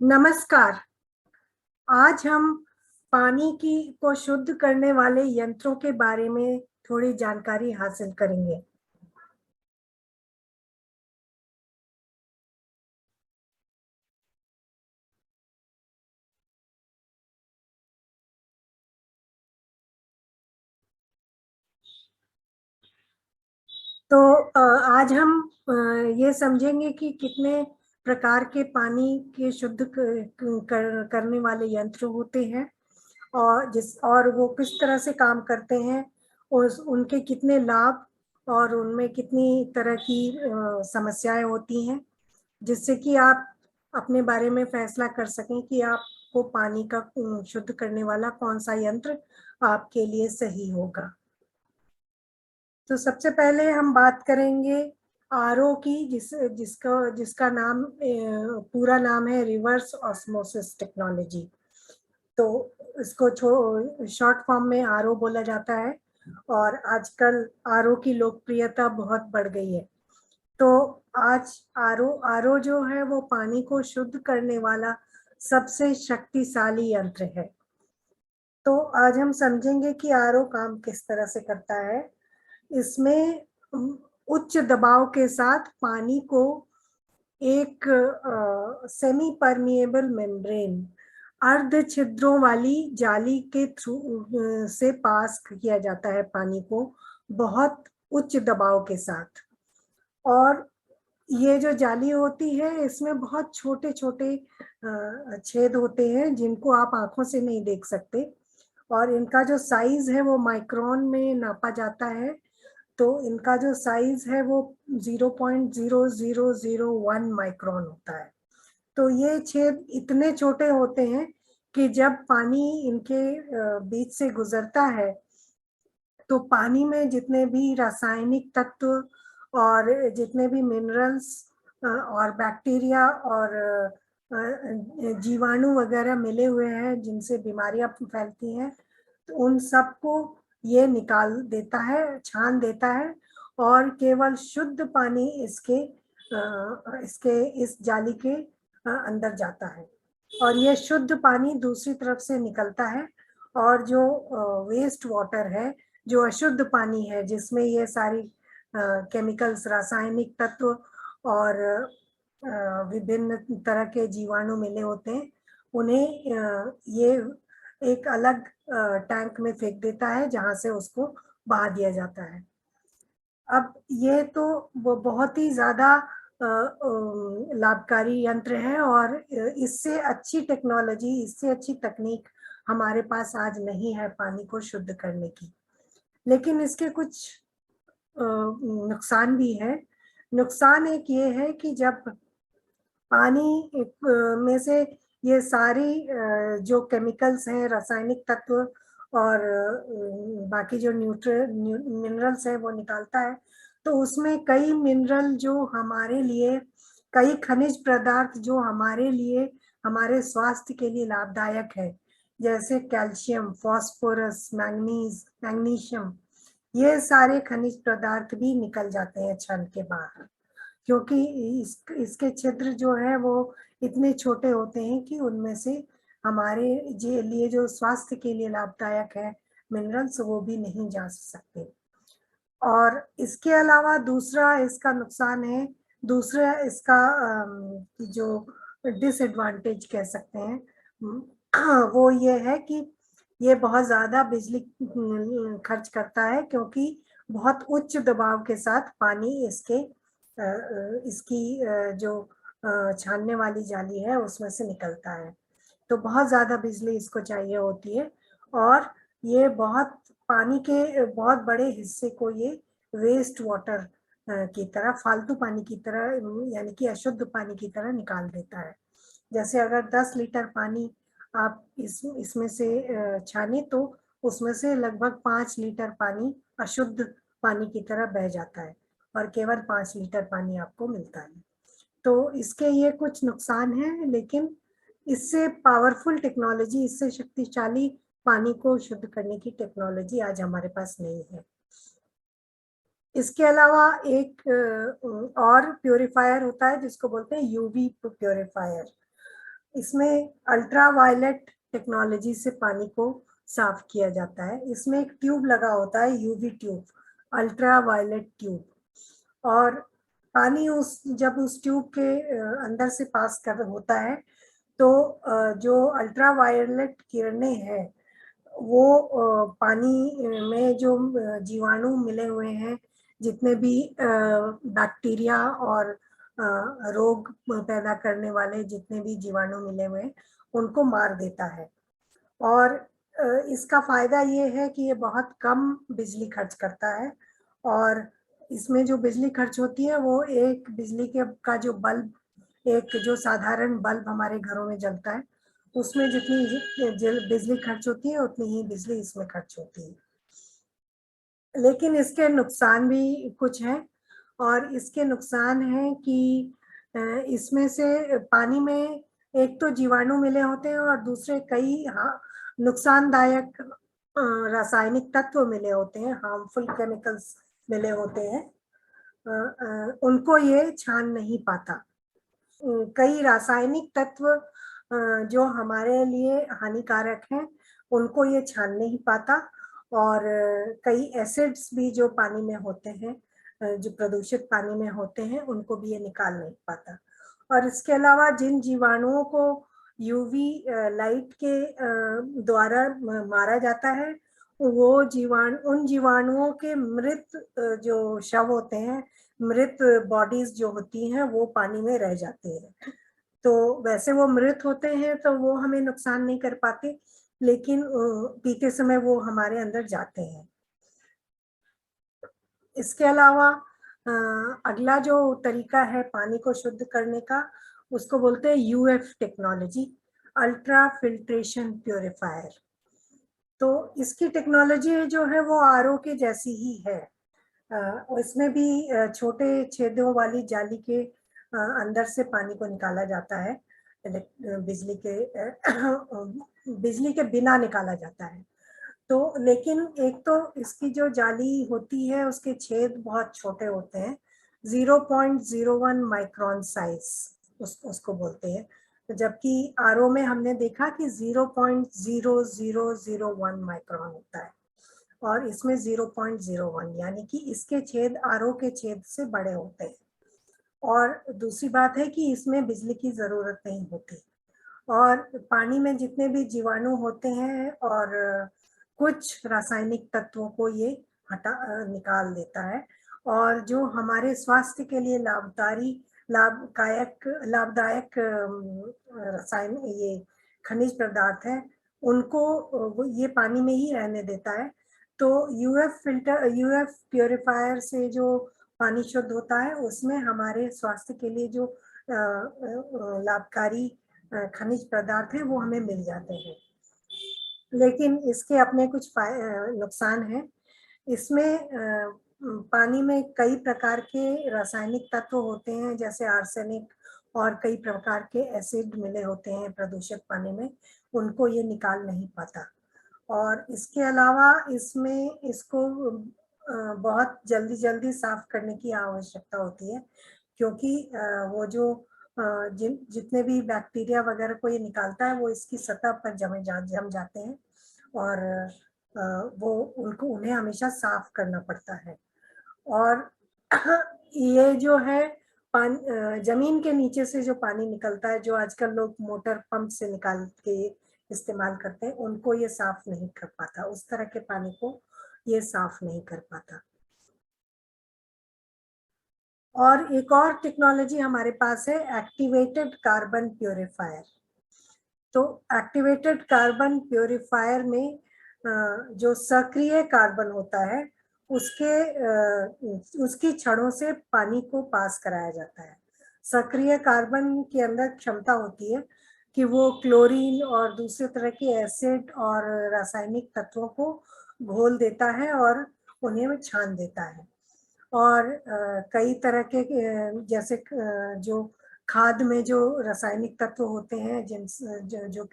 नमस्कार। आज हम पानी की को शुद्ध करने वाले यंत्रों के बारे में थोड़ी जानकारी हासिल करेंगे। तो आज हम ये समझेंगे कि कितने प्रकार के पानी के शुद्ध करने वाले यंत्र होते हैं और वो किस तरह से काम करते हैं और उनके कितने लाभ और उनमें कितनी तरह की समस्याएं होती हैं, जिससे कि आप अपने बारे में फैसला कर सकें कि आपको पानी का शुद्ध करने वाला कौन सा यंत्र आपके लिए सही होगा। तो सबसे पहले हम बात करेंगे आरओ की, जिसका नाम पूरा नाम है रिवर्स ऑस्मोसिस टेक्नोलॉजी। तो इसको शॉर्ट फॉर्म में आरओ बोला जाता है और आजकल आरओ की लोकप्रियता बहुत बढ़ गई है। तो आज आरओ आरओ जो है वो पानी को शुद्ध करने वाला सबसे शक्तिशाली यंत्र है। तो आज हम समझेंगे कि आरओ काम किस तरह से करता है। इसमें उच्च दबाव के साथ पानी को एक सेमी परमिएबल मेम्ब्रेन अर्ध छिद्रों वाली जाली के थ्रू से पास किया जाता है पानी को बहुत उच्च दबाव के साथ। और ये जो जाली होती है इसमें बहुत छोटे छोटे छेद होते हैं जिनको आप आंखों से नहीं देख सकते और इनका जो साइज है वो माइक्रोन में नापा जाता है। तो इनका जो साइज है वो 0.0001 माइक्रोन होता है। तो ये छेद इतने छोटे होते हैं कि जब पानी इनके बीच से गुजरता है तो पानी में जितने भी रासायनिक तत्व और जितने भी मिनरल्स और बैक्टीरिया और जीवाणु वगैरह मिले हुए हैं जिनसे बीमारियां फैलती हैं, तो उन सबको ये निकाल देता है, छान देता है और केवल शुद्ध पानी इसके इस जाली के अंदर जाता है और ये शुद्ध पानी दूसरी तरफ से निकलता है। और जो वेस्ट वाटर है, जो अशुद्ध पानी है जिसमें ये सारी केमिकल्स, रासायनिक तत्व और विभिन्न तरह के जीवाणु मिले होते हैं, उन्हें ये एक अलग टैंक में फेंक देता है जहां से उसको बहा दिया जाता है। अब ये तो वो बहुत ही ज्यादा लाभकारी यंत्र है और इससे अच्छी टेक्नोलॉजी, इससे अच्छी तकनीक हमारे पास आज नहीं है पानी को शुद्ध करने की। लेकिन इसके कुछ नुकसान भी है। नुकसान एक ये है कि जब पानी में से ये सारी जो केमिकल्स हैं, रासायनिक तत्व और बाकी जो मिनरल्स है वो निकालता है, तो उसमें कई मिनरल जो हमारे लिए, कई खनिज पदार्थ जो हमारे लिए, हमारे स्वास्थ्य के लिए लाभदायक है, जैसे कैल्शियम, फास्फोरस, मैग्नीज, मैग्नीशियम, ये सारे खनिज पदार्थ भी निकल जाते हैं छल के बाहर, क्योंकि इसके छिद्र जो है वो इतने छोटे होते हैं कि उनमें से हमारे लिए जो स्वास्थ्य के लिए लाभदायक है मिनरल्स वो भी नहीं जा सकते। और इसके अलावा दूसरा इसका नुकसान है, दूसरा इसका जो डिसएडवांटेज कह सकते हैं, वो ये है कि ये बहुत ज्यादा बिजली खर्च करता है, क्योंकि बहुत उच्च दबाव के साथ पानी इसकी जो छानने वाली जाली है उसमें से निकलता है। तो बहुत ज्यादा बिजली इसको चाहिए होती है और ये बहुत पानी के बहुत बड़े हिस्से को ये वेस्ट वाटर की तरह, फालतू पानी की तरह, यानी कि अशुद्ध पानी की तरह निकाल देता है। जैसे अगर 10 लीटर पानी आप इसमें से छाने तो उसमें से लगभग 5 लीटर पानी अशुद्ध पानी की तरह बह जाता है और केवल 5 लीटर पानी आपको मिलता है। तो इसके ये कुछ नुकसान हैं, लेकिन इससे पावरफुल टेक्नोलॉजी, इससे शक्तिशाली पानी को शुद्ध करने की टेक्नोलॉजी आज हमारे पास नहीं है। इसके अलावा एक और प्योरीफायर होता है जिसको बोलते हैं यूवी प्योरीफायर। इसमें अल्ट्रावायलेट टेक्नोलॉजी से पानी को साफ किया जाता है। इसमें एक ट्यूब लगा होता है, यूवी ट्यूब, अल्ट्रावायलेट ट्यूब, और पानी जब उस ट्यूब के अंदर से पास कर होता है तो जो अल्ट्रावायलेट किरणें हैं वो पानी में जो जीवाणु मिले हुए हैं, जितने भी बैक्टीरिया और रोग पैदा करने वाले जितने भी जीवाणु मिले हुए हैं उनको मार देता है। और इसका फायदा ये है कि ये बहुत कम बिजली खर्च करता है, और इसमें जो बिजली खर्च होती है वो एक बिजली के का जो बल्ब, एक जो साधारण बल्ब हमारे घरों में जलता है उसमें जितनी बिजली खर्च होती है उतनी ही बिजली इसमें खर्च होती है। लेकिन इसके नुकसान भी कुछ हैं, और इसके नुकसान हैं कि इसमें से पानी में एक तो जीवाणु मिले होते हैं और दूसरे कई नुकसानदायक रासायनिक तत्व मिले होते हैं, हार्मफुल केमिकल्स मिले होते हैं। उनको ये छान नहीं पाता। कई रासायनिक तत्व जो हमारे लिए हानिकारक हैं उनको ये छान नहीं पाता, और कई एसिड्स भी जो पानी में होते हैं, जो प्रदूषित पानी में होते हैं, उनको भी ये निकाल नहीं पाता। और इसके अलावा जिन जीवाणुओं को यूवी लाइट के द्वारा मारा जाता है, वो उन जीवाणुओं के मृत जो शव होते हैं, मृत बॉडीज जो होती हैं वो पानी में रह जाती हैं। तो वैसे वो मृत होते हैं तो वो हमें नुकसान नहीं कर पाते, लेकिन पीते समय वो हमारे अंदर जाते हैं। इसके अलावा अगला जो तरीका है पानी को शुद्ध करने का, उसको बोलते हैं UF technology, ultra filtration purifier. तो इसकी टेक्नोलॉजी जो है वो आरओ के जैसी ही है। इसमें भी छोटे छेदों वाली जाली के अंदर से पानी को निकाला जाता है, बिजली के बिजली के बिना निकाला जाता है। तो लेकिन एक तो इसकी जो जाली होती है उसके छेद बहुत छोटे होते हैं, 0.01 माइक्रोन साइज उसको बोलते हैं, जबकि आरओ में हमने देखा कि 0.0001 माइक्रोन होता है, और इसमें 0.01, यानी कि इसके छेद आरओ के छेद से बड़े होते हैं। और दूसरी बात है कि इसमें बिजली की जरूरत नहीं होती, और पानी में जितने भी जीवाणु होते हैं और कुछ रासायनिक तत्वों को ये निकाल देता है, और जो हमारे स्वास्थ्य के लिए लाभदायक रसायन, ये खनिज पदार्थ है, उनको ये पानी में ही रहने देता है। तो यूएफ प्यूरिफायर से जो पानी शुद्ध होता है उसमें हमारे स्वास्थ्य के लिए जो लाभकारी खनिज पदार्थ है वो हमें मिल जाते हैं। लेकिन इसके अपने कुछ नुकसान हैं। इसमें पानी में कई प्रकार के रासायनिक तत्व होते हैं, जैसे आर्सेनिक और कई प्रकार के एसिड मिले होते हैं प्रदूषित पानी में, उनको ये निकाल नहीं पाता। और इसके अलावा इसमें इसको बहुत जल्दी जल्दी साफ करने की आवश्यकता होती है, क्योंकि वो जो जितने भी बैक्टीरिया वगैरह को ये निकालता है वो इसकी सतह पर जम जाते हैं, और वो उन्हें हमेशा साफ करना पड़ता है। और ये जो है जमीन के नीचे से जो पानी निकलता है, जो आजकल लोग मोटर पंप से निकाल के इस्तेमाल करते हैं, उनको ये साफ नहीं कर पाता, उस तरह के पानी को ये साफ नहीं कर पाता। और एक और टेक्नोलॉजी हमारे पास है, एक्टिवेटेड कार्बन प्यूरिफायर। तो एक्टिवेटेड कार्बन प्यूरिफायर में जो सक्रिय कार्बन होता है उसकी छड़ों से पानी को पास कराया जाता है। सक्रिय कार्बन के अंदर क्षमता होती है कि वो क्लोरीन और दूसरे तरह के एसिड और रासायनिक तत्वों को घोल देता है और उन्हें छान देता है। और कई तरह के जैसे जो खाद में जो रासायनिक तत्व होते हैं, जो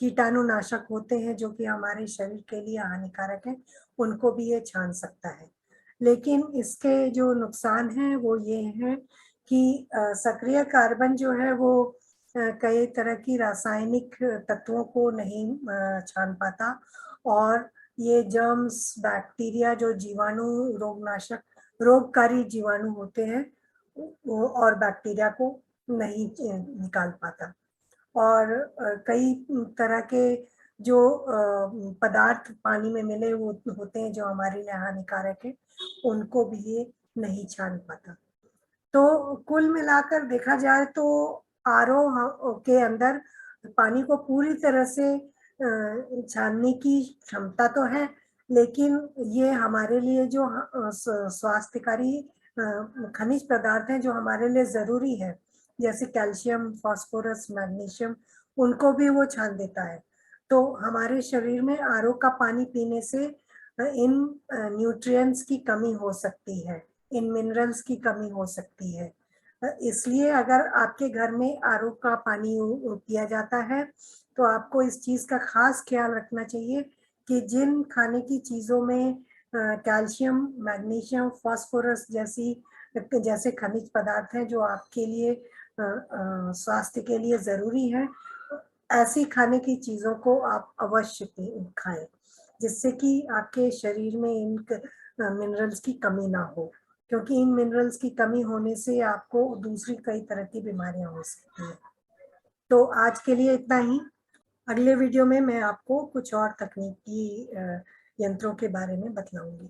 कीटाणुनाशक होते हैं जो कि हमारे शरीर के लिए हानिकारक है, उनको भी ये छान सकता है। लेकिन इसके जो नुकसान हैं वो ये हैं कि सक्रिय कार्बन जो है वो कई तरह की रासायनिक तत्वों को नहीं छान पाता, और ये जर्म्स, बैक्टीरिया, जो जीवाणु, रोगनाशक, रोगकारी जीवाणु होते हैं, वो और बैक्टीरिया को नहीं निकाल पाता। और कई तरह के जो पदार्थ पानी में मिले होते हैं जो हमारे लिए हानिकारक है, उनको भी ये नहीं छान पाता। तो कुल मिलाकर देखा जाए तो आरओ के अंदर पानी को पूरी तरह से छानने की क्षमता तो है, लेकिन ये हमारे लिए जो स्वास्थ्यकारी खनिज पदार्थ हैं जो हमारे लिए जरूरी है, जैसे कैल्शियम, फास्फोरस, मैग्नीशियम, उनको भी वो छान देता है। तो हमारे शरीर में आरओ का पानी पीने से इन न्यूट्रिएंट्स की कमी हो सकती है, इन मिनरल्स की कमी हो सकती है। इसलिए अगर आपके घर में आरओ का पानी पिया जाता है तो आपको इस चीज का खास ख्याल रखना चाहिए कि जिन खाने की चीजों में कैल्शियम, मैग्नीशियम, फास्फोरस जैसे खनिज पदार्थ हैं जो आपके लिए स्वास्थ्य के लिए जरूरी है, ऐसी खाने की चीजों को आप अवश्य खाएं, जिससे कि आपके शरीर में इन मिनरल्स की कमी ना हो, क्योंकि इन मिनरल्स की कमी होने से आपको दूसरी कई तरह की बीमारियां हो सकती हैं। तो आज के लिए इतना ही। अगले वीडियो में मैं आपको कुछ और तकनीकी यंत्रों के बारे में बतलाऊंगी।